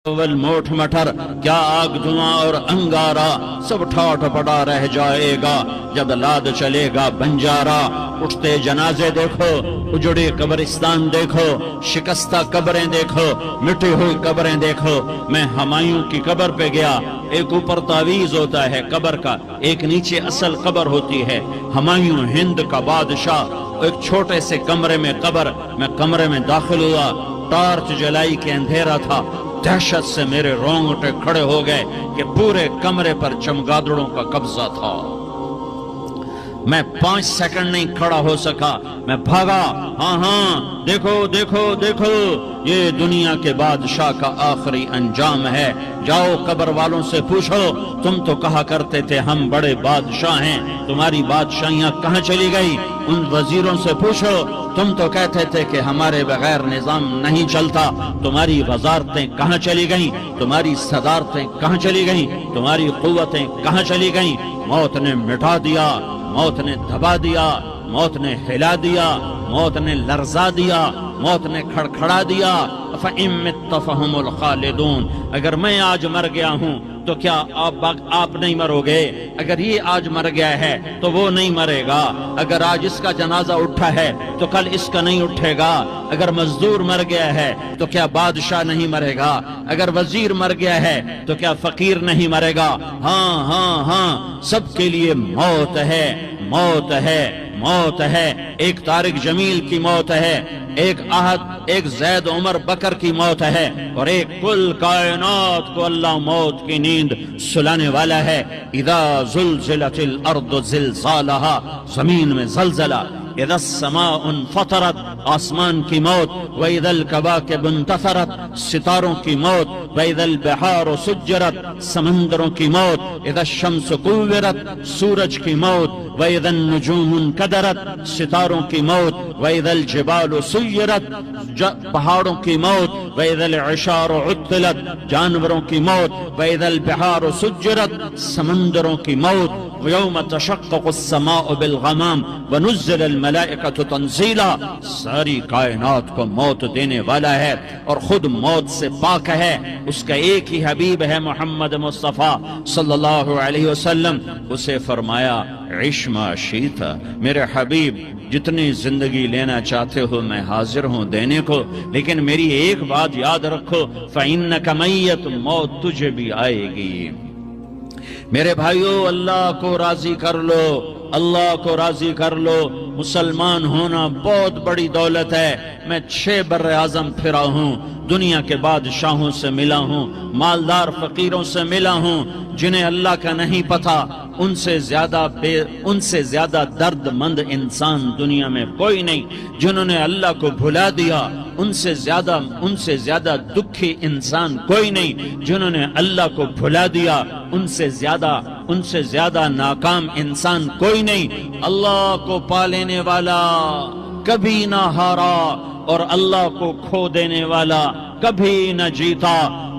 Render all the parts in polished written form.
اول موٹ مٹر کیا آگ دھواں اور انگارا سب ٹھاٹ پڑا رہ جائے گا جب لاد چلے گا بنجارا۔ اٹھتے جنازے دیکھو، اجڑے قبرستان دیکھو، شکستہ قبریں دیکھو، مٹی ہوئی قبریں دیکھو۔ میں ہمایوں کی قبر پہ گیا، ایک اوپر تعویذ ہوتا ہے قبر کا، ایک نیچے اصل قبر ہوتی ہے۔ ہمایوں ہند کا بادشاہ، ایک چھوٹے سے کمرے میں قبر، میں کمرے میں داخل ہوا، ٹارچ جلائی کے اندھیرا تھا۔ دہشت سے میرے رونگٹے کھڑے ہو گئے کہ پورے کمرے پر چمگادڑوں کا قبضہ تھا۔ میں 5 سیکنڈ نہیں کھڑا ہو سکا، میں بھاگا۔ ہاں دیکھو دیکھو دیکھو، یہ دنیا کے بادشاہ کا آخری انجام ہے۔ جاؤ قبر والوں سے پوچھو، تم تو کہا کرتے تھے ہم بڑے بادشاہ ہیں، تمہاری بادشاہیاں کہاں چلی گئی؟ ان وزیروں سے پوچھو، تم تو کہتے تھے کہ ہمارے بغیر نظام نہیں چلتا، تمہاری وزارتیں کہاں چلی گئیں؟ تمہاری صدارتیں کہاں چلی گئیں؟ تمہاری قوتیں کہاں چلی گئیں؟ موت نے مٹا دیا، موت نے دبا دیا، موت نے ہلا دیا، موت نے لرزا دیا، موت نے کھڑکھڑا دیا۔ فَإِن مِتَّ فَهُمُ الْخَالِدُونَ، اگر میں آج مر گیا ہوں تو کیا آپ نہیں مرو گے؟ اگر یہ آج مر گیا ہے تو وہ نہیں مرے گا۔ اگر آج اس کا جنازہ اٹھا ہے تو کل اس کا نہیں اٹھے گا۔ اگر مزدور مر گیا ہے تو کیا بادشاہ نہیں مرے گا؟ اگر وزیر مر گیا ہے تو کیا فقیر نہیں مرے گا؟ ہاں ہاں ہاں، سب کے لیے موت ہے، موت ہے، موت ہے۔ ایک طارق جمیل کی موت ہے، ایک احد، ایک زید عمر بکر کی موت ہے، اور ایک کل کائنات کو اللہ موت کی نیند سلانے والا ہے۔ اذا زلزلت الارض زلزالہا، زمین میں زلزلہ، اذا السماء انفطرت، آسمان کی موت، واذا الکواکب انتثرت، ستاروں کی موت، واذا البحار سجرت، سمندروں کی موت، اذا الشمس کورت، سورج کی موت، واذا النجوم انکدرت، ستاروں کی موت، واذا الجبال سیرت، پہاڑوں کی موت، واذا العشار عطلت، جانوروں کی موت، واذا البحار سجرت، سمندروں کی موت، ویوم تشقق السماء بالغمام ونزل الملائکۃ تنزیلا، ساری کائنات کو موت دینے والا ہے اور خود موت سے پاک ہے۔ اس کا ایک ہی حبیب ہے محمد مصطفیٰ صلی اللہ علیہ وسلم۔ اسے فرمایا عش ما شئت، میرے حبیب جتنی زندگی لینا چاہتے ہو میں حاضر ہوں دینے کو، لیکن میری ایک بات یاد رکھو، فإنک میت، موت تجھے بھی آئے گی۔ میرے بھائیو، اللہ کو راضی کر لو، اللہ کو راضی کر لو۔ مسلمان ہونا بہت بڑی دولت ہے۔ میں 6 بر اعظم پھرا ہوں، دنیا کے بادشاہوں سے ملا ہوں، مالدار فقیروں سے ملا ہوں، جنہیں اللہ کا نہیں پتہ، ان سے زیادہ درد مند انسان دنیا میں کوئی نہیں۔ جنہوں نے اللہ کو بھلا دیا، ان سے زیادہ دکھی انسان کوئی نہیں۔ جنہوں نے اللہ کو بھلا دیا، ان سے زیادہ ناکام انسان کوئی نہیں۔ اللہ کو پا لینے والا کبھی نہ ہارا، اور اللہ کو کھو دینے والا کبھی نہ جیتا۔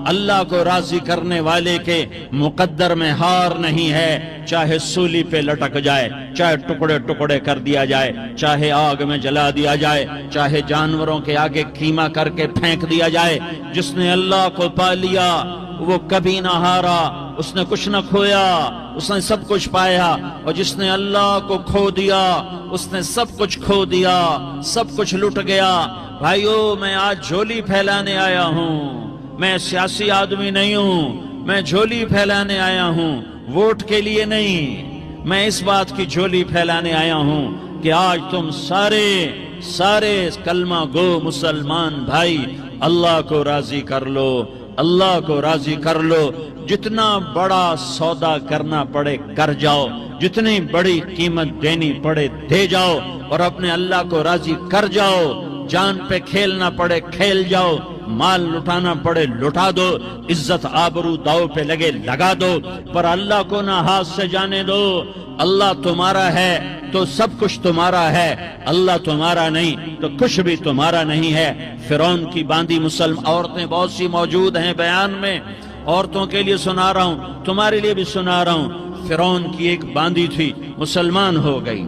اللہ کو راضی کرنے والے کے مقدر میں ہار نہیں ہے، چاہے سولی پہ لٹک جائے، چاہے ٹکڑے ٹکڑے کر دیا جائے، چاہے آگ میں جلا دیا جائے، چاہے جانوروں کے آگے کیما کر کے پھینک دیا جائے۔ جس نے اللہ کو پا لیا وہ کبھی نہ ہارا، اس نے کچھ نہ کھویا، اس نے سب کچھ پایا۔ اور جس نے اللہ کو کھو دیا اس نے سب کچھ کھو دیا، سب کچھ لٹ گیا۔ بھائیو، میں آج جھولی پھیلانے آیا ہوں، میں سیاسی آدمی نہیں ہوں، میں جھولی پھیلانے آیا ہوں، ووٹ کے لیے نہیں۔ میں اس بات کی جھولی پھیلانے آیا ہوں کہ آج تم سارے کلمہ گو مسلمان بھائی اللہ کو راضی کر لو، اللہ کو راضی کر لو۔ جتنا بڑا سودا کرنا پڑے کر جاؤ، جتنی بڑی قیمت دینی پڑے دے جاؤ، اور اپنے اللہ کو راضی کر جاؤ۔ جان پہ کھیلنا پڑے کھیل جاؤ، مال لٹانا پڑے لٹا دو، عزت آبرو داؤ پہ لگے لگا دو، پر اللہ کو نہ ہاتھ سے جانے دو۔ اللہ تمہارا ہے تو سب کچھ تمہارا ہے، اللہ تمہارا نہیں تو کچھ بھی تمہارا نہیں ہے۔ فرعون کی باندھی مسلم عورتیں بہت سی موجود ہیں بیان میں، عورتوں کے لیے سنا رہا ہوں، تمہارے لیے بھی سنا رہا ہوں۔ فرعون کی ایک باندھی تھی، مسلمان ہو گئی۔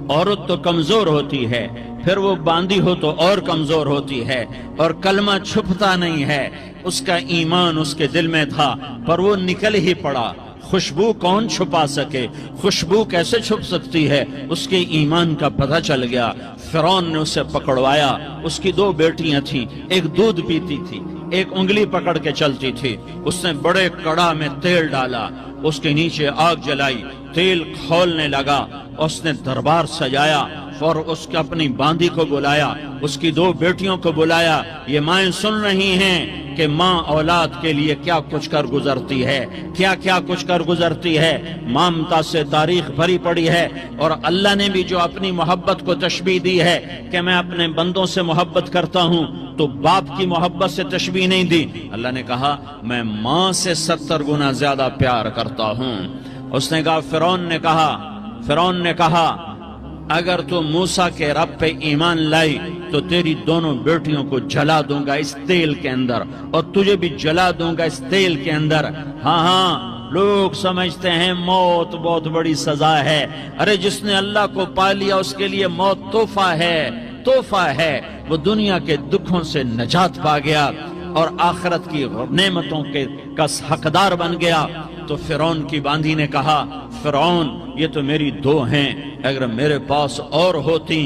عورت تو کمزور ہوتی ہے، پھر وہ باندھی ہو تو اور کمزور ہوتی ہے، اور کلمہ چھپتا نہیں ہے۔ اس کا ایمان اس کے دل میں تھا پر وہ نکل ہی پڑا۔ خوشبو کون چھپا سکے، خوشبو کیسے چھپ سکتی ہے، اس کے ایمان کا پتہ چل گیا۔ فرعون نے اسے پکڑوایا، اس کی 2 بیٹیاں تھیں، ایک دودھ پیتی تھی، ایک انگلی پکڑ کے چلتی تھی۔ اس نے بڑے کڑا میں تیل ڈالا، اس کے نیچے آگ جلائی، تیل کھولنے لگا، اس نے دربار سجایا اور اس کے اپنی باندی کو بلایا، اس کی 2 بیٹیوں کو بلایا۔ یہ مائیں سن رہی ہیں کہ ماں اولاد کے لیے کیا کچھ کر گزرتی ہے، کیا کچھ کر گزرتی ہے۔ مامتا سے تاریخ بھری پڑی ہے، اور اللہ نے بھی جو اپنی محبت کو تشبیہ دی ہے کہ میں اپنے بندوں سے محبت کرتا ہوں، تو باپ کی محبت سے تشبیہ نہیں دی۔ اللہ نے کہا میں ماں سے 70 گنا زیادہ پیار کرتا ہوں۔ اس نے کہا فرعون نے کہا اگر تو موسیٰ کے رب پہ ایمان لائی تو تیری دونوں بیٹیوں کو جلا دوں گا اس تیل کے اندر، اور تجھے بھی جلا دوں گا اس تیل کے اندر۔ ہاں لوگ سمجھتے ہیں موت بہت بڑی سزا ہے، ارے جس نے اللہ کو پا لیا اس کے لیے موت تحفہ ہے۔ وہ دنیا کے دکھوں سے نجات پا گیا اور آخرت کی نعمتوں کا حقدار بن گیا۔ تو فرعون کی باندھی نے کہا فرعون یہ تو میری 2 ہیں، اگر میرے پاس اور ہوتی،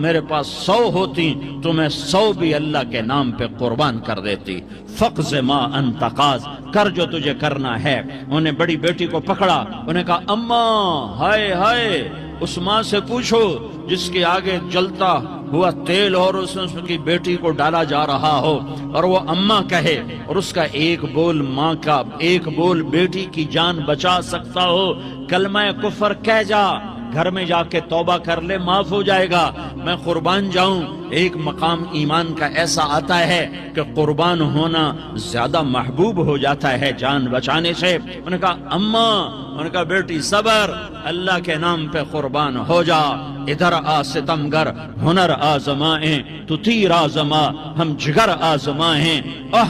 میرے پاس 100 ہوتی تو میں 100 بھی اللہ کے نام پہ قربان کر دیتی۔ فقض ما انت قاض، کر جو تجھے کرنا ہے۔ انہیں بڑی بیٹی کو پکڑا، انہیں کہا اماں ہائے اس ماں سے پوچھو جس کے آگے جلتا ہوا تیل اور اس کی بیٹی کو ڈالا جا رہا ہو اور وہ اماں کہے، اور اس کا ایک بول ماں کا، ایک بول بیٹی کی جان بچا سکتا ہو، کلمہ کفر کہہ جا، گھر میں جا کے توبہ کر لے، معاف ہو جائے گا، میں قربان جاؤں۔ ایک مقام ایمان کا ایسا آتا ہے کہ قربان ہونا زیادہ محبوب ہو جاتا ہے جان بچانے سے۔ انہوں نے کہا اماں، انہوں نے کہا بیٹی صبر، اللہ کے نام پہ قربان ہو جا۔ ادھر آ ستمگر، ہنر آزمائیں تو تیر آزما، ہم جگر آزمائیں،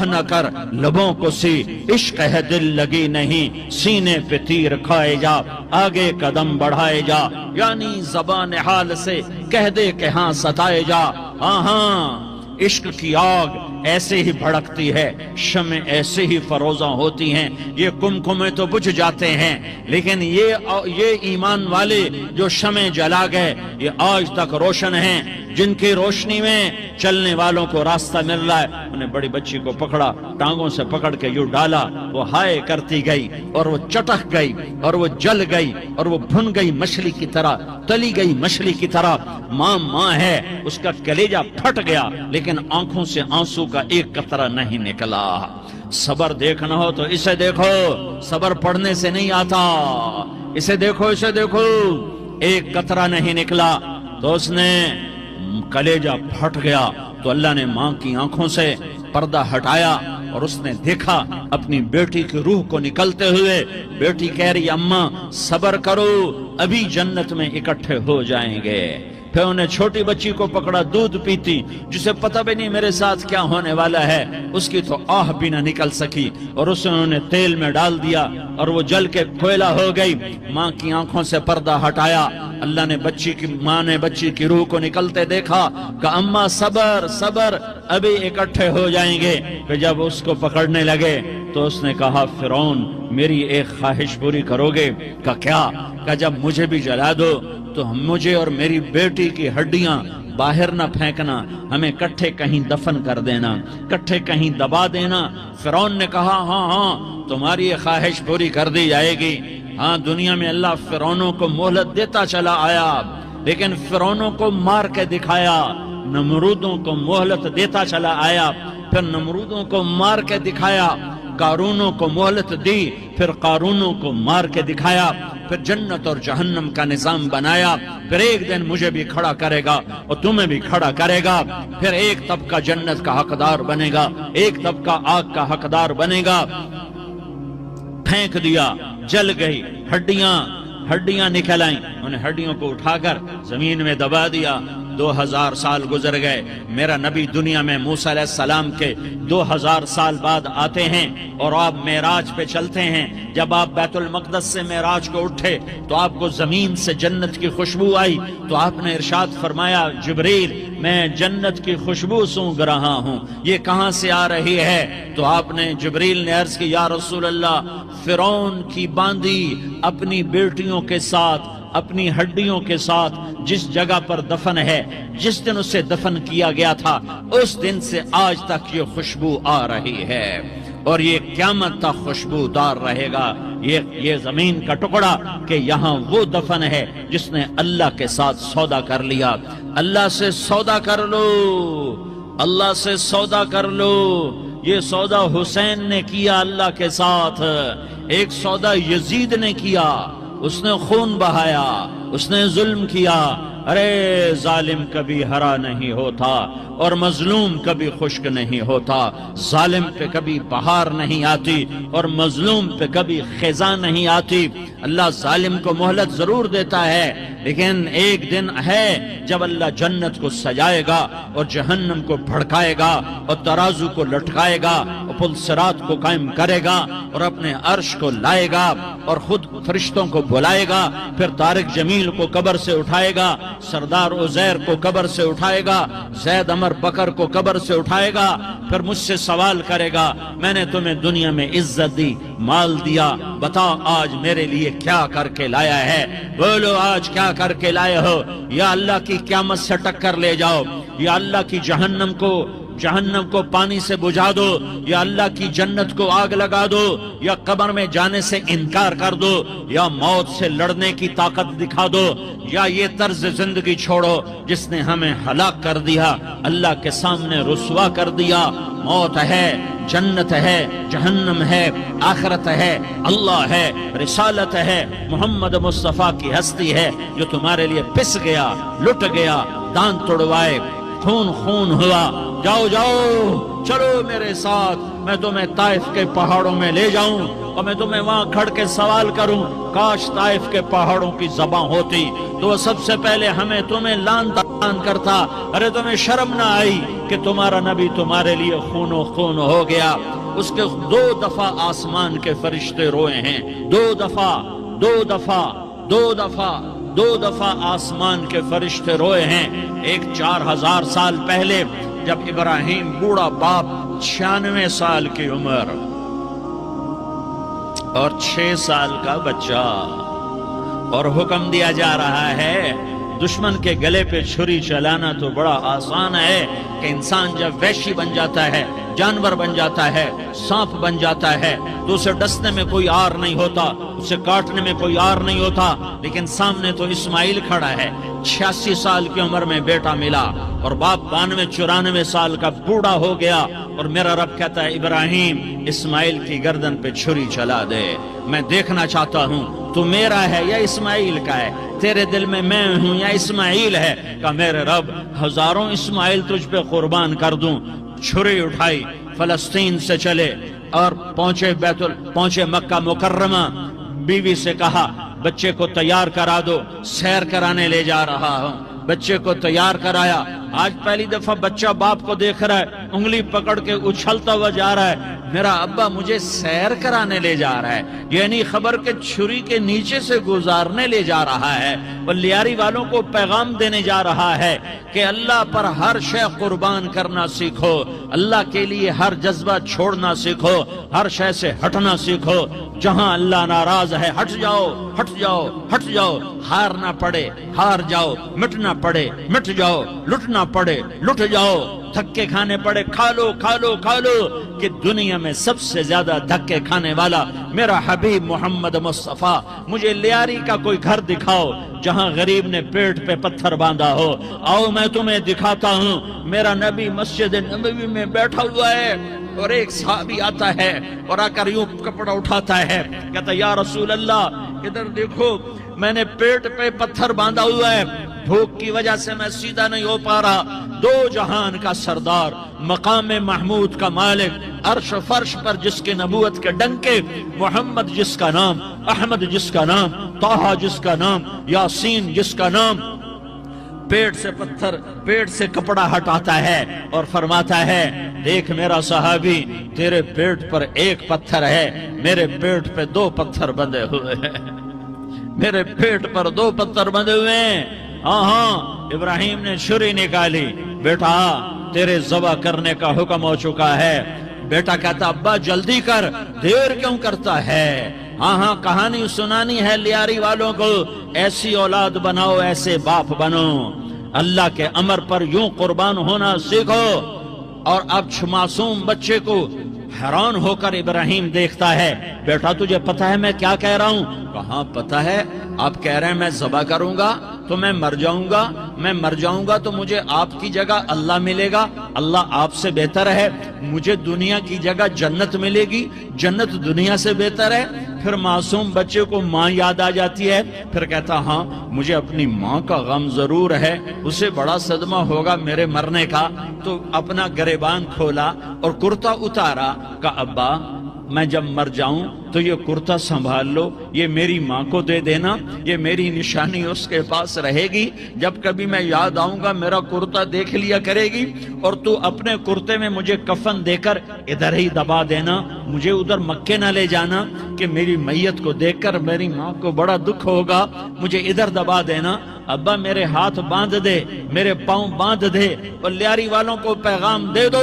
نہ کر لبوں کو سی، عشق ہے دل لگی نہیں، سینے پہ تیر کھائے جا، آگے قدم بڑھائے جا، یعنی زبان حال سے کہہ دے کہ ہاں ستائے جا۔ ہاں عشق کی آگ ایسے ہی بھڑکتی ہے، شمع ایسے ہی فروزاں ہوتی ہیں، یہ کمکمے تو بجھ جاتے ہیں، لیکن یہ ایمان والے جو شمع جلا گئے یہ آج تک روشن ہیں، جن کی روشنی میں چلنے والوں کو راستہ مل رہا ہے۔ انہیں بڑی بچی کو پکڑا، ٹانگوں سے پکڑ کے یوں ڈالا، وہ ہائے کرتی گئی اور وہ چٹک گئی اور وہ جل گئی اور وہ بھن گئی مچھلی کی طرح، تلی گئی مچھلی کی طرح۔ ماں ہے، اس کا کلیجہ پھٹ گیا لیکن آنکھوں سے آنسو کا ایک قطرہ نہیں نکلا۔ صبر دیکھنا ہو تو اسے دیکھو، صبر پڑھنے سے نہیں آتا، اسے دیکھو ایک قطرہ نہیں نکلا تو اس نے کلیجہ پھٹ گیا۔ تو اللہ نے ماں کی آنکھوں سے پردہ ہٹایا اور اس نے دیکھا اپنی بیٹی کی روح کو نکلتے ہوئے۔ بیٹی کہہ رہی اماں صبر کرو، ابھی جنت میں اکٹھے ہو جائیں گے۔ پھر انہیں چھوٹی بچی کو پکڑا، دودھ پیتی، جسے پتہ بھی نہیں میرے ساتھ کیا ہونے والا ہے، اس کی تو آہ بھی نہ نکل سکی، اور اسے انہوں نے تیل میں ڈال دیا اور وہ جل کے کوئلہ ہو گئی۔ ماں کی آنکھوں سے پردہ ہٹایا، اللہ نے ماں نے بچی کی روح کو نکلتے دیکھا کہ اماں صبر ابھی اکٹھے ہو جائیں گے۔ پھر جب اس کو پکڑنے لگے تو اس نے کہا فرعون میری ایک خواہش پوری کرو گے؟ کیا؟ کہ جب مجھے بھی جلا دو تو مجھے اور میری بیٹی کی ہڈیاں باہر نہ پھینکنا، ہمیں کٹھے کہیں دفن کر دینا، کٹھے کہیں دبا دینا۔ فرعون نے کہا ہاں تمہاری یہ خواہش پوری کر دی جائے گی۔ ہاں دنیا میں اللہ فرعونوں کو مہلت دیتا چلا آیا، لیکن فرعونوں کو مار کے دکھایا، نمرودوں کو مہلت دیتا چلا آیا، پھر نمرودوں کو مار کے دکھایا، قارونوں کو مہلت دی، پھر قارونوں کو مار کے دکھایا، پھر جنت اور جہنم کا نظام بنایا، پھر ایک دن مجھے بھی کھڑا کرے گا اور تمہیں بھی کھڑا کرے گا، پھر ایک طبقہ جنت کا حقدار بنے گا، ایک طبقہ آگ کا حقدار بنے گا۔ پھینک دیا، جل گئی، ہڈیاں نکل آئیں، انہیں ہڈیوں کو اٹھا کر زمین میں دبا دیا، 2000 سال گزر گئے، میرا نبی دنیا میں موسیٰ علیہ السلام کے 2000 سال بعد آتے ہیں اور آپ معراج پہ چلتے ہیں۔ جب آپ بیت المقدس سے معراج کو اٹھے تو آپ کو زمین سے جنت کی خوشبو آئی، تو آپ نے ارشاد فرمایا جبریل میں جنت کی خوشبو سونگ رہا ہوں، یہ کہاں سے آ رہی ہے؟ تو آپ نے جبریل نے عرض کی یا رسول اللہ، فرعون کی باندی اپنی بیٹیوں کے ساتھ، اپنی ہڈیوں کے ساتھ جس جگہ پر دفن ہے، جس دن اسے دفن کیا گیا تھا، اس دن سے آج تک یہ خوشبو آ رہی ہے اور یہ قیامت تک خوشبودار رہے گا۔ یہ زمین کا ٹکڑا کہ یہاں وہ دفن ہے جس نے اللہ کے ساتھ سودا کر لیا۔ اللہ سے سودا کر لو، اللہ سے سودا کر لو۔ یہ سودا حسین نے کیا اللہ کے ساتھ، ایک سودا یزید نے کیا، اس نے خون بہایا، اس نے ظلم کیا۔ ارے ظالم کبھی ہرا نہیں ہوتا اور مظلوم کبھی خشک نہیں ہوتا، ظالم پہ کبھی بہار نہیں آتی اور مظلوم پہ کبھی خزاں نہیں آتی۔ اللہ ظالم کو مہلت ضرور دیتا ہے، لیکن ایک دن ہے جب اللہ جنت کو سجائے گا اور جہنم کو بھڑکائے گا اور ترازو کو لٹکائے گا اور پل صراط کو قائم کرے گا اور اپنے عرش کو لائے گا اور خود فرشتوں کو بلائے گا، پھر طارق جمیل کو قبر سے اٹھائے گا، سردار عزیر کو قبر سے اٹھائے گا، زید عمر بکر کو قبر سے اٹھائے گا، پھر مجھ سے سوال کرے گا میں نے تمہیں دنیا میں عزت دی، مال دیا، بتا آج میرے لیے کیا کر کے لایا ہے؟ بولو آج کیا کر کے لائے ہو؟ یا اللہ کی قیامت سے ٹکر لے جاؤ، یا اللہ کی جہنم کو پانی سے بجھا دو، یا اللہ کی جنت کو آگ لگا دو، یا قبر میں جانے سے انکار کر دو، یا موت سے لڑنے کی طاقت دکھا دو، یا یہ طرز زندگی چھوڑو جس نے ہمیں ہلاک کر دیا، اللہ کے سامنے رسوا کر دیا۔ موت ہے، جنت ہے، جہنم ہے، آخرت ہے، اللہ ہے، رسالت ہے، محمد مصطفیٰ کی ہستی ہے جو تمہارے لیے پس گیا، لٹ گیا، دانت توڑوائے، خون ہوا۔ جاؤ چلو میرے ساتھ، میں تمہیں طائف کے پہاڑوں میں لے جاؤں اور میں تمہیں وہاں کھڑ کے سوال کروں، کاش طائف کے پہاڑوں کی زبان ہوتی تو وہ سب سے پہلے تمہیں لان کرتا۔ ارے تمہیں شرم نہ آئی کہ تمہارا نبی تمہارے لیے خون و خون ہو گیا؟ اس کے 2 دفعہ آسمان کے فرشتے روئے ہیں، 2 دفعہ آسمان کے فرشتے روئے ہیں۔ ایک 4000 سال پہلے جب ابراہیم بوڑھا باپ، 96 سال کی عمر اور 6 سال کا بچہ، اور حکم دیا جا رہا ہے دشمن کے گلے پہ چھری چلانا تو بڑا آسان ہے کہ انسان جب وحشی بن جاتا ہے، جانور بن جاتا ہے، سانپ بن جاتا ہے تو اسے ڈسنے میں کوئی آر نہیں ہوتا، اسے کاٹنے میں کوئی آر نہیں ہوتا، لیکن سامنے تو اسماعیل کھڑا ہے، 86 سال کی عمر میں بیٹا ملا اور باپ 92-94 سال کا بوڑھا ہو گیا، اور میرا رب کہتا ہے ابراہیم اسماعیل کی گردن پہ چھری چلا دے، میں دیکھنا چاہتا ہوں تو میرا ہے یا اسماعیل کا ہے، تیرے دل میں میں ہوں یا اسماعیل ہے؟ کہ میرے رب ہزاروں اسماعیل تجھ پہ قربان کر دوں۔ چھری اٹھائی، فلسطین سے چلے اور پہنچے مکہ مکرمہ، بیوی سے کہا بچے کو تیار کرا دو، سیر کرانے لے جا رہا ہوں۔ بچے کو تیار کرایا، آج پہلی دفعہ بچہ باپ کو دیکھ رہا ہے، انگلی پکڑ کے اچھلتا ہوا جا رہا ہے، میرا ابا مجھے سیر کرانے لے جا رہا ہے، یعنی خبر کے چھری کے نیچے سے گزارنے لے جا رہا ہے۔ بلیاری والوں کو پیغام دینے جا رہا ہے کہ اللہ پر ہر شے قربان کرنا سیکھو، اللہ کے لیے ہر جذبہ چھوڑنا سیکھو، ہر شے سے ہٹنا سیکھو، جہاں اللہ ناراض ہے ہٹ جاؤ، ہٹ جاؤ، ہٹ جاؤ، ہارنا پڑے ہار جاؤ، مٹنا پڑے مٹ جاؤ، لٹنا پڑے لٹ جاؤ، دھکے کھانے پڑے کھا لو کھا لو کھا لو، کہ دنیا میں سب سے زیادہ دھکے کھانے والا میرا حبیب محمد مصطفیٰ۔ مجھے لیاری کا کوئی گھر دکھاؤ جہاں غریب نے پیٹ پہ پتھر باندھا ہو، آؤ میں تمہیں دکھاتا ہوں۔ میرا نبی مسجد نبوی میں بیٹھا ہوا ہے اور ایک صحابی آتا ہے اور آ کر یوں کپڑا اٹھاتا ہے، کہتا یا رسول اللہ ادھر دیکھو، میں نے پیٹ پہ پتھر باندھا ہوا ہے، بھوک کی وجہ سے میں سیدھا نہیں ہو پا رہا۔ 2 جہان کا سردار، مقام محمود کا مالک، عرش و فرش پر جس کے نبوت کے ڈنکے، محمد جس کا نام، احمد جس کا نام، طٰہٰ جس کا نام، یاسین جس کا نام، پیٹ سے پتھر، پیٹ سے کپڑا ہٹاتا ہے اور فرماتا ہے دیکھ میرا صحابی، تیرے پیٹ پر ایک پتھر ہے، میرے پیٹ پہ 2 پتھر بندھے ہوئے ہیں، میرے پیٹ پر 2 پتھر بندھے ہوئے ہیں۔ ہاں ابراہیم نے چھری نکالی، بیٹا تیرے ذبح کرنے کا حکم ہو چکا ہے۔ بیٹا کہتا ابا جلدی کر، دیر کیوں کرتا ہے؟ ہاں کہانی سنانی ہے لیاری والوں کو، ایسی اولاد بناؤ، ایسے باپ بنو، اللہ کے امر پر یوں قربان ہونا سیکھو۔ اور اب معصوم بچے کو حیران ہو کر ابراہیم دیکھتا ہے، بیٹا تجھے پتا ہے میں کیا کہہ رہا ہوں؟ کہاں پتا ہے، آپ کہہ رہے ہیں میں ذبح کروں گا تو میں مر جاؤں گا، میں مر جاؤں گا تو مجھے آپ کی جگہ اللہ ملے گا، اللہ آپ سے بہتر ہے، مجھے دنیا کی جگہ جنت ملے گی، جنت دنیا سے بہتر ہے۔ پھر معصوم بچے کو ماں یاد آ جاتی ہے، پھر کہتا ہاں مجھے اپنی ماں کا غم ضرور ہے، اسے بڑا صدمہ ہوگا میرے مرنے کا۔ تو اپنا گریبان کھولا اور کرتا اتارا، کہا ابا میں جب مر جاؤں تو یہ کرتا سنبھال لو، یہ میری ماں کو دے دینا، یہ میری نشانی اس کے پاس رہے گی، جب کبھی میں یاد آؤں گا میرا کرتا دیکھ لیا کرے گی، اور تو اپنے کرتے میں مجھے کفن دے کر ادھر ہی دبا دینا، مجھے ادھر مکے نہ لے جانا کہ میری میت کو دیکھ کر میری ماں کو بڑا دکھ ہوگا، مجھے ادھر دبا دینا۔ ابا میرے ہاتھ باندھ دے، میرے پاؤں باندھ دے، اور لیاری والوں کو پیغام دے دو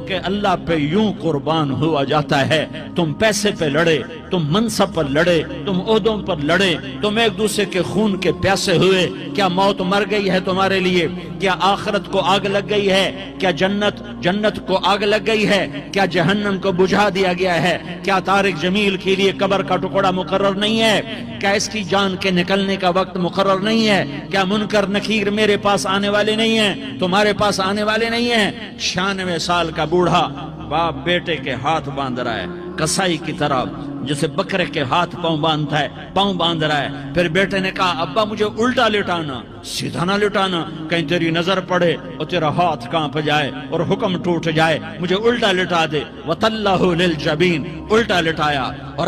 کہ اللہ پہ یوں قربان ہوا جاتا ہے۔ تم پیسے پہ لڑے، تم منصب پر لڑے، تم عہدوں پر لڑے، تم ایک دوسرے کے خون کے پیاسے ہوئے، کیا موت مر گئی ہے تمہارے لیے؟ کیا آخرت کو آگ لگ گئی ہے؟ کیا جنت کو آگ لگ گئی ہے؟ کیا جہنم کو بجھا دیا گیا ہے؟ کیا طارق جمیل کے لیے قبر کا ٹکڑا مقرر نہیں ہے؟ کیا اس کی جان کے نکلنے کا وقت مقرر نہیں ہے؟ کیا منکر نکیر میرے پاس آنے والے نہیں ہیں، تمہارے پاس آنے والے نہیں ہیں؟ 96 سال کا بوڑھا باپ بیٹے کے ہاتھ باندھ رہا ہے، کسائی کی طرح جسے بکرے کے ہاتھ پاؤں باندھتا ہے، پاؤں باندھ رہا ہے۔ پھر بیٹے نے کہا ابا مجھے الٹا لٹانا، سیدھا نہ لٹانا، کہیں تیری نظر پڑے اور تیرا ہاتھ کانپ جائے اور حکم ٹوٹ جائے، مجھے الٹا لٹا دے۔ وَتَلَّهُ لِلْجَبِينِ، الٹا لٹایا اور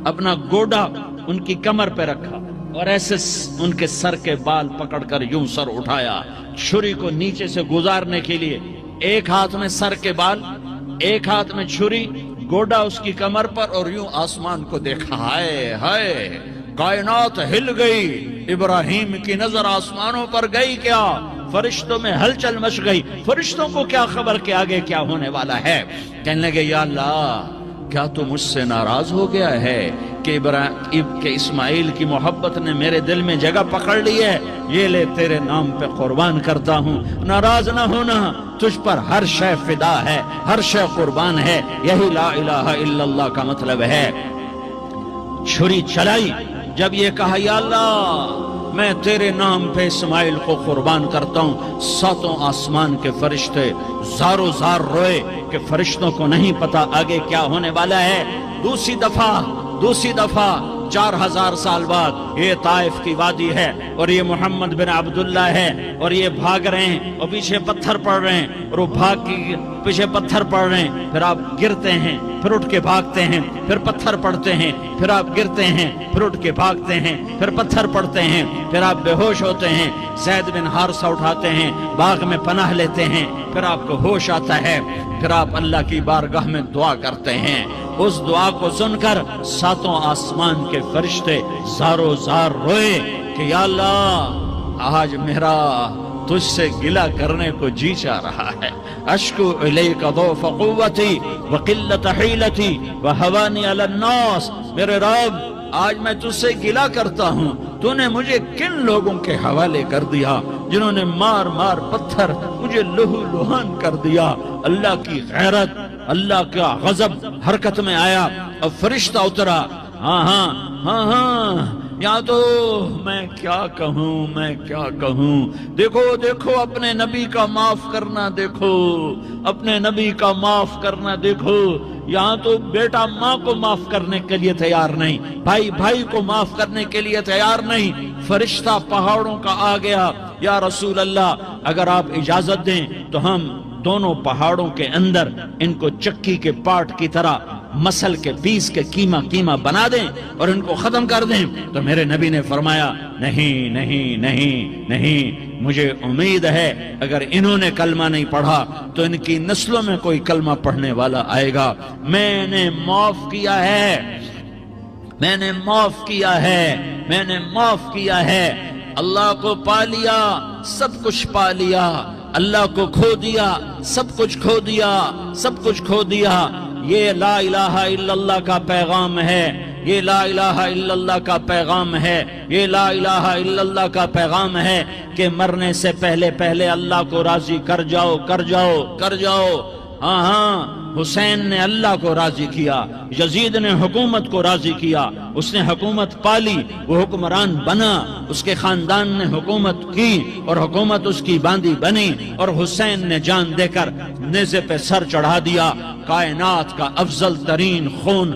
اپنا گوڈا ان کی کمر پہ رکھا اور ایسے ان کے سر کے بال پکڑ کر یوں سر اٹھایا، چھری کو نیچے سے گزارنے کے لیے، ایک ہاتھ میں سر کے بال، ایک ہاتھ میں چھری، گوڈا اس کی کمر پر، اور یوں آسمان کو دیکھا۔ ہائے ہائے، کائنات ہل گئی، ابراہیم کی نظر آسمانوں پر گئی، کیا فرشتوں میں ہلچل مچ گئی، فرشتوں کو کیا خبر کہ آگے کیا ہونے والا ہے؟ کہنے لگے یا اللہ کیا تو مجھ سے ناراض ہو گیا ہے کہ اسماعیل کی محبت نے میرے دل میں جگہ پکڑ لی ہے؟ یہ لے تیرے نام پہ قربان کرتا ہوں، ناراض نہ ہونا، تجھ پر ہر شے فدا ہے، ہر شے قربان ہے، یہی لا الہ الا اللہ کا مطلب ہے۔ چھری چلائی، جب یہ کہا یا اللہ میں تیرے نام پہ اسماعیل کو قربان کرتا ہوں، 7 آسمان کے فرشتے زارو زار روئے کہ فرشتوں کو نہیں پتا آگے کیا ہونے والا ہے۔ دوسری دفعہ 4000 سال بعد یہ طائف کی وادی ہے اور یہ محمد بن عبداللہ ہے اور یہ بھاگ رہے ہیں اور پیچھے پتھر پڑ رہے ہیں، اور وہ بھاگ کے پیچھے پتھر پڑ رہے ہیں، پھر آپ گرتے ہیں، پھر اٹھ کے بھاگتے ہیں، پھر پتھر پڑتے ہیں، پھر آپ گرتے ہیں، پھر اٹھ کے بھاگتے ہیں، پھر پتھر پڑتے ہیں، پھر آپ بے ہوش ہوتے ہیں، زید بن حارثہ اٹھاتے ہیں، باغ میں پناہ لیتے ہیں، پھر آپ کو ہوش آتا ہے، پھر آپ اللہ کی بارگاہ میں دعا کرتے ہیں۔ اس دعا کو سن کر 7 آسمان کے فرشتے زارو زار روئے کہ یا اللہ آج میرا تجھ سے گلہ کرنے کو جی چاہ رہا ہے، اشکو الیک ضعف قوتی وقلت حیلتی وہوانی علی الناس، میرے رب آج میں تجھ سے گلہ کرتا ہوں، تو نے مجھے کن لوگوں کے حوالے کر دیا جنہوں نے مار مار پتھر مجھے لہو لہان کر دیا۔ اللہ کی غیرت، اللہ کا غضب حرکت میں آیا اور فرشتہ اترا۔ ہاں یا تو میں کیا کہوں، دیکھو اپنے نبی کا معاف کرنا، دیکھو اپنے نبی کا معاف کرنا، دیکھو یہاں تو بیٹا ماں کو معاف کرنے کے لیے تیار نہیں، بھائی کو معاف کرنے کے لیے تیار نہیں۔ فرشتہ پہاڑوں کا آ گیا، یا رسول اللہ اگر آپ اجازت دیں تو ہم دونوں پہاڑوں کے اندر ان کو چکی کے پاٹ کی طرح مسل کے پیس کے کیما کیما بنا دیں اور ان کو ختم کر دیں. تو میرے نبی نے فرمایا نہیں نہیں نہیں نہیں، مجھے امید ہے اگر انہوں نے کلمہ نہیں پڑھا تو ان کی نسلوں میں کوئی کلمہ پڑھنے والا آئے گا. میں نے معاف کیا ہے، میں نے معاف کیا ہے، میں نے معاف کیا ہے. اللہ کو پا لیا سب کچھ پا لیا، اللہ کو کھو دیا سب کچھ کھو دیا، سب کچھ کھو دیا. یہ لا الہ الا اللہ کا پیغام ہے، یہ لا الہ الا اللہ کا پیغام ہے، یہ لا الہ الا اللہ کا پیغام ہے کہ مرنے سے پہلے پہلے اللہ کو راضی کر جاؤ کر جاؤ کر جاؤ. ہاں ہاں، حسین نے اللہ کو راضی کیا، یزید نے حکومت کو راضی کیا، اس نے حکومت پالی، وہ حکمران بنا، اس کے خاندان نے حکومت کی اور حکومت اس کی باندھی بنی، اور حسین نے جان دے کر نیزے پہ سر چڑھا دیا. کائنات کا افضل ترین خون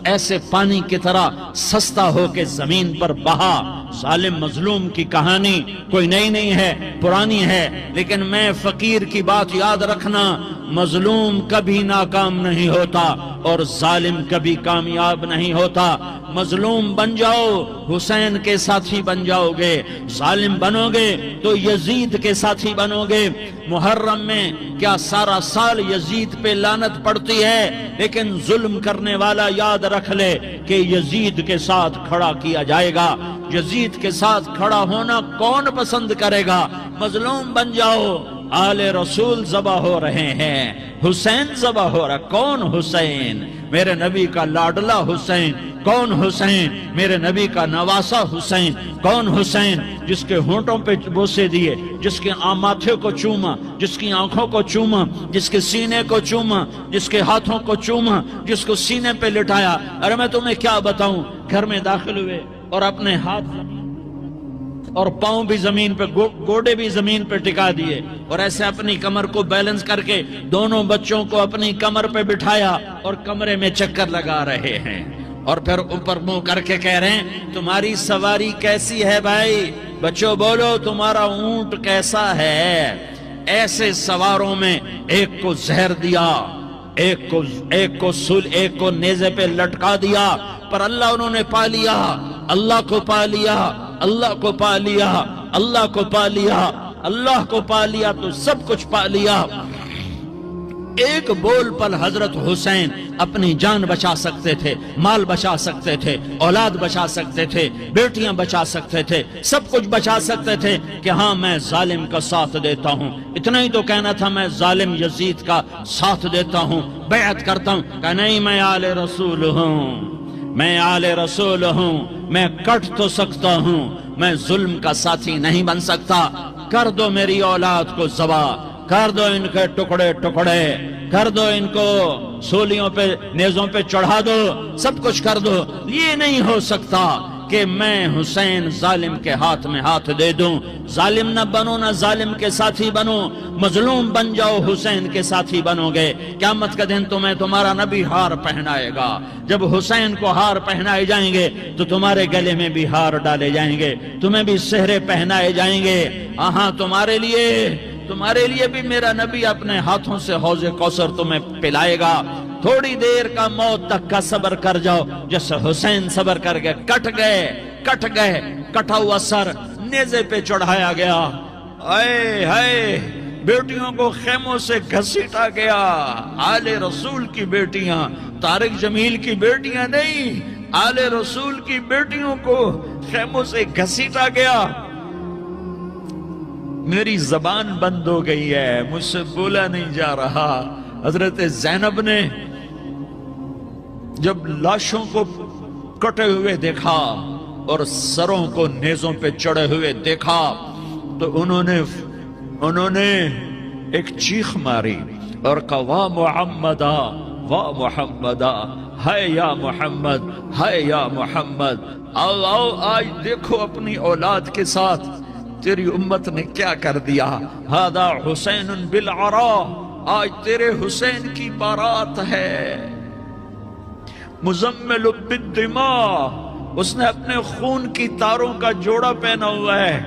ایسے پانی کی طرح سستا ہو کے زمین پر بہا. ظالم مظلوم کی کہانی کوئی نئی نہیں ہے، پرانی ہے، لیکن میں فقیر کی بات یاد رکھنا، مظلوم کبھی ناکام نہیں ہوتا اور ظالم کبھی کامیاب نہیں ہوتا. مظلوم بن جاؤ حسین کے ساتھی بن جاؤ گے، ظالم بنو گے تو یزید کے ساتھی بنو گے. محرم میں کیا سارا سال یزید پہ لعنت پڑتی ہے، لیکن ظلم کرنے والا یاد رکھ لے کہ یزید کے ساتھ کھڑا کیا جائے گا. یزید کے ساتھ کھڑا ہونا کون پسند کرے گا؟ مظلوم بن جاؤ. آل رسول ذبح ہو رہے ہیں، حسین ذبح ہو رہا. کون حسین؟ میرے نبی کا لاڈلا حسین. کون حسین؟ میرے نبی کا نواسا حسین. کون حسین؟ جس کے ہونٹوں پہ بوسے دیے، جس کے ماتھے کو چوما، جس کی آنکھوں کو چوما، جس کے سینے کو چوما، جس کے ہاتھوں کو چوما، جس کو سینے پہ لٹایا. ارے میں تمہیں کیا بتاؤں، گھر میں داخل ہوئے اور اپنے ہاتھ اور پاؤں بھی زمین پہ، گوڑے بھی زمین پہ ٹکا دیے، اور ایسے اپنی کمر کو بیلنس کر کے دونوں بچوں کو اپنی کمر پہ بٹھایا اور کمرے میں چکر لگا رہے ہیں. اور پھر اوپر منہ کر کے کہہ رہے ہیں تمہاری سواری کیسی ہے بھائی؟ بچوں بولو تمہارا اونٹ کیسا ہے؟ ایسے سواروں میں ایک کو زہر دیا، ایک کو نیزے پہ لٹکا دیا، پر اللہ انہوں نے پا لیا، اللہ کو پا لیا، اللہ کو پا لیا، اللہ کو پا لیا، اللہ کو پا لیا تو سب کچھ پا لیا. ایک بول پر حضرت حسین اپنی جان بچا سکتے تھے، مال بچا سکتے تھے، اولاد بچا سکتے تھے، بیٹیاں بچا سکتے تھے، سب کچھ بچا سکتے تھے کہ ہاں میں ظالم کا ساتھ دیتا ہوں. اتنا ہی تو کہنا تھا میں ظالم یزید کا ساتھ دیتا ہوں، بیعت کرتا ہوں. کہ نہیں، میں آل رسول ہوں، میں آل رسول ہوں، میں کٹ تو سکتا ہوں، میں ظلم کا ساتھی نہیں بن سکتا. کر دو میری اولاد کو ذبح، کر دو ان کے ٹکڑے ٹکڑے، کر دو ان کو سولیوں پہ نیزوں پہ چڑھا دو، سب کچھ کر دو. یہ نہیں ہو سکتا کہ میں حسین ظالم کے ہاتھ میں ہاتھ دے دوں. ظالم نہ بنو، نہ ظالم کے ساتھی بنو، مظلوم بن جاؤ، حسین کے ساتھی بنو گے. قیامت کا دن تمہیں تمہارا نبی ہار پہنائے گا. جب حسین کو ہار پہنائے جائیں گے تو تمہارے گلے میں بھی ہار ڈالے جائیں گے، تمہیں بھی سہرے پہنائے جائیں گے. ہاں تمہارے لیے بھی میرا نبی اپنے ہاتھوں سے حوض کوثر تمہیں پلائے گا. تھوڑی دیر کا موت تک کا صبر کر جاؤ جیسے حسین صبر کر گئے. کٹ گئے، کٹا ہوا سر نیزے پہ چڑھایا گیا. اے ہائے، بیٹیوں کو خیموں سے گھسیٹا گیا. آل رسول کی بیٹیاں، طارق جمیل کی بیٹیاں نہیں، آل رسول کی بیٹیوں کو خیموں سے گھسیٹا گیا. میری زبان بند ہو گئی ہے، مجھ سے بولا نہیں جا رہا. حضرت زینب نے جب لاشوں کو کٹے ہوئے دیکھا اور سروں کو نیزوں پہ چڑھے ہوئے دیکھا تو انہوں نے ایک چیخ ماری اور کہا واہ محمدہ، واہ محمدہ، ہائے یا محمد، ہائے یا محمد. آؤ آج دیکھو اپنی اولاد کے ساتھ تیری امت نے کیا کر دیا. ہذا حسین بالعراء، آج تیرے حسین کی بارات ہے. مزمل بالدماء، اس نے اپنے خون کی تاروں کا جوڑا پہنا ہوا ہے.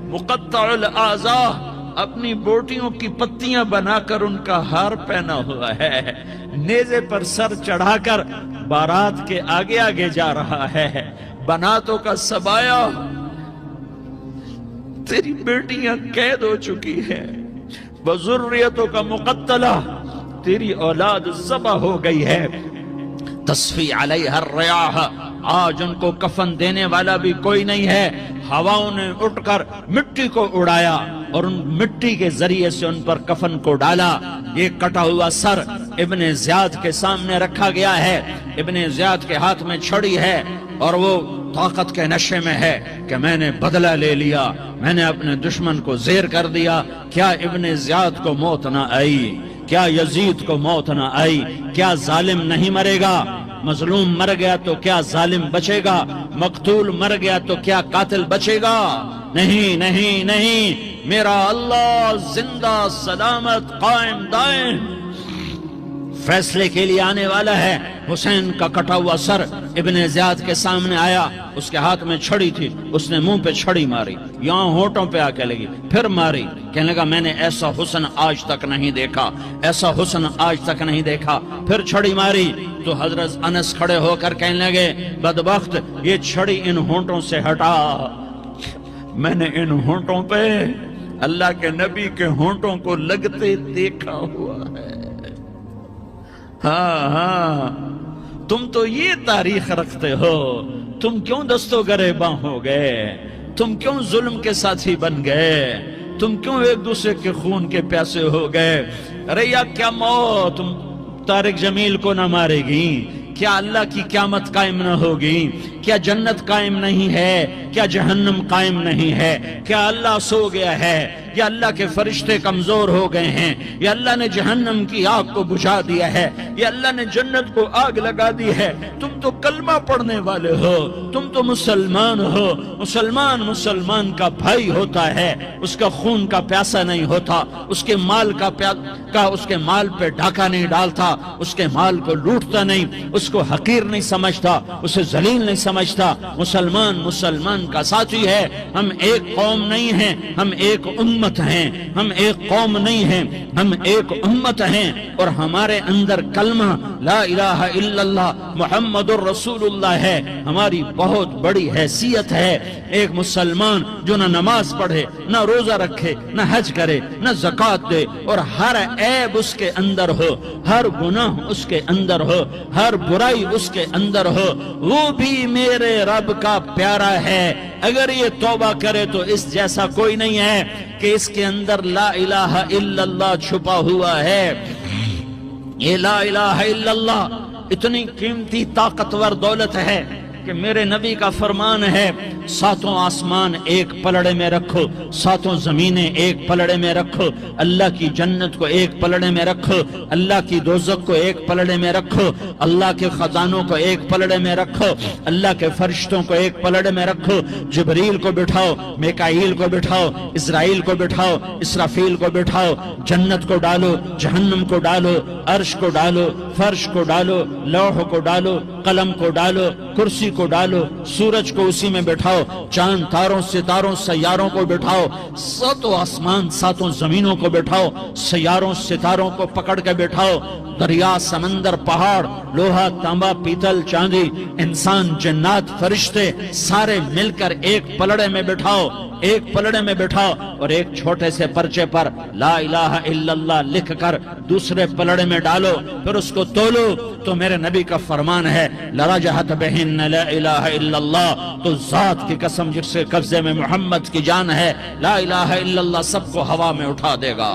مقطع الاعضاء، اپنی بوٹیوں کی پتیاں بنا کر ان کا ہار پہنا ہوا ہے، نیزے پر سر چڑھا کر بارات کے آگے آگے جا رہا ہے۔ بناتوں کا سبایا، تیری بیٹیاں قید ہو چکی ہیں، وذریتوں کا مقتلہ، تیری اولاد ذبح ہو گئی ہے۔ تصفی علیہ الریاح، آج ان کو کفن دینے والا بھی کوئی نہیں ہے۔ ہواؤں نے اٹھ کر مٹی کو اڑایا اور ان مٹی کے ذریعے سے ان پر کفن کو ڈالا۔ یہ کٹا ہوا سر ابن زیاد کے سامنے رکھا گیا ہے، ابن زیاد کے ہاتھ میں چھڑی ہے اور وہ طاقت کے نشے میں ہے کہ میں نے بدلہ لے لیا، میں نے اپنے دشمن کو زیر کر دیا۔ کیا ابن زیاد کو موت نہ آئی؟ کیا یزید کو موت نہ آئی؟ کیا ظالم نہیں مرے گا؟ مظلوم مر گیا تو کیا ظالم بچے گا؟ مقتول مر گیا تو کیا قاتل بچے گا؟ نہیں نہیں نہیں، میرا اللہ زندہ سلامت قائم دائم فیصلے کے لیے آنے والا ہے۔ حسین کا کٹا ہوا سر ابن زیاد کے سامنے آیا، اس کے ہاتھ میں چھڑی تھی، اس نے منہ پہ چھڑی ماری، یہاں ہونٹوں پہ آ کے لگی، پھر ماری، کہنے لگا میں نے ایسا حسن آج تک نہیں دیکھا، ایسا حسن آج تک نہیں دیکھا، پھر چھڑی ماری تو حضرت انس کھڑے ہو کر کہنے لگے بدبخت، یہ چھڑی ان ہونٹوں سے ہٹا، میں نے ان ہونٹوں پہ اللہ کے نبی کے ہونٹوں کو لگتے دیکھا ہوا ہے۔ ہاں ہاں، تم تو یہ تاریخ رکھتے ہو، تم کیوں دستو گریباں ہو گئے؟ تم کیوں ظلم کے ساتھی بن گئے؟ تم کیوں ایک دوسرے کے خون کے پیاسے ہو گئے؟ ارے یا کیا موت طارق جمیل کو نہ مارے گی؟ کیا اللہ کی قیامت قائم نہ ہوگی؟ کیا جنت قائم نہیں ہے؟ کیا جہنم قائم نہیں ہے؟ کیا اللہ سو گیا ہے؟ یا اللہ کے فرشتے کمزور ہو گئے ہیں؟ یا اللہ نے جہنم کی آگ کو بجھا دیا ہے؟ یا اللہ نے جنت کو آگ لگا دی ہے؟ تم تو کلمہ پڑھنے والے ہو، تم تو مسلمان ہو۔ مسلمان کا بھائی ہوتا ہے، اس کا خون کا پیاسا نہیں ہوتا، اس کے مال اس کے مال پہ ڈاکہ نہیں ڈالتا، اس کے مال کو لوٹتا نہیں، اس کو حقیر نہیں سمجھتا، اسے ذلیل نہیں سمجھتا۔ مسلمان کا ساتھی ہے۔ ہم ایک قوم نہیں ہیں، ہم ایک امت ہیں، ہم ایک قوم نہیں ہیں، ہم ایک امت ہیں، اور ہمارے اندر کلمہ لا الہ الا اللہ محمد الرسول اللہ ہے، ہماری بہت بڑی حیثیت ہے۔ ایک مسلمان جو نہ نماز پڑھے، نہ روزہ رکھے، نہ حج کرے، نہ زکوٰۃ دے، اور ہر عیب اس کے اندر ہو، ہر گناہ اس کے اندر ہو، ہر برائی اس کے اندر ہو، وہ بھی میرے رب کا پیارا ہے۔ اگر یہ توبہ کرے تو اس جیسا کوئی نہیں ہے کہ اس کے اندر لا الہ الا اللہ چھپا ہوا ہے۔ یہ لا الہ الا اللہ اتنی قیمتی طاقتور دولت ہے کہ میرے نبی کا فرمان ہے، ساتوں آسمان ایک پلڑے میں رکھو، ساتوں زمینیں ایک پلڑے میں رکھو، اللہ کی جنت کو ایک پلڑے میں رکھو، اللہ کی دوزخ کو ایک پلڑے میں رکھو، اللہ کے خزانوں کو ایک پلڑے میں رکھو، اللہ کے فرشتوں کو ایک پلڑے میں رکھو، جبریل کو بٹھاؤ، میکائیل کو بٹھاؤ، اسرائیل کو بٹھاؤ، اسرافیل کو بٹھاؤ، جنت کو ڈالو، جہنم کو ڈالو، عرش کو ڈالو، فرش کو ڈالو، لوح کو ڈالو، قلم کو ڈالو، کرسی کو ڈالو، سورج کو اسی میں بٹھاؤ، چاند تاروں ستاروں سیاروں کو بٹھاؤ، ساتوں آسمان ساتوں زمینوں کو بٹھاؤ، سیاروں ستاروں کو پکڑ کے بٹھاؤ، دریا سمندر پہاڑ لوہا تانبا پیتل چاندی انسان جنات فرشتے سارے مل کر ایک پلڑے میں بٹھاؤ، ایک پلڑے میں بٹھاؤ، اور ایک چھوٹے سے پرچے پر لا الہ الا اللہ لکھ کر دوسرے پلڑے میں ڈالو، پھر اس کو تولو تو میرے نبی کا فرمان ہے لرجحت بہن لا الہ الا اللہ، تو ذات کی قسم جس سے قبضے میں محمد کی جان ہے، لا الہ الا اللہ سب کو ہوا میں اٹھا دے گا۔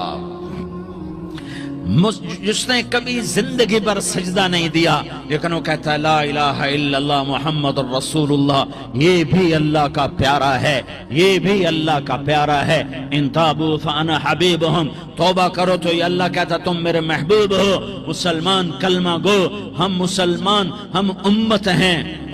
جس نے کبھی زندگی پر سجدہ نہیں دیا لیکن وہ کہتا ہے لا الہ الا اللہ محمد الرسول اللہ، یہ بھی اللہ کا پیارا ہے، یہ بھی اللہ کا پیارا ہے۔ ان تابوا فانا حبیبہم، توبہ کرو تو یہ اللہ کہتا تم میرے محبوب ہو۔ مسلمان کلمہ گو، ہم مسلمان، ہم امت ہیں،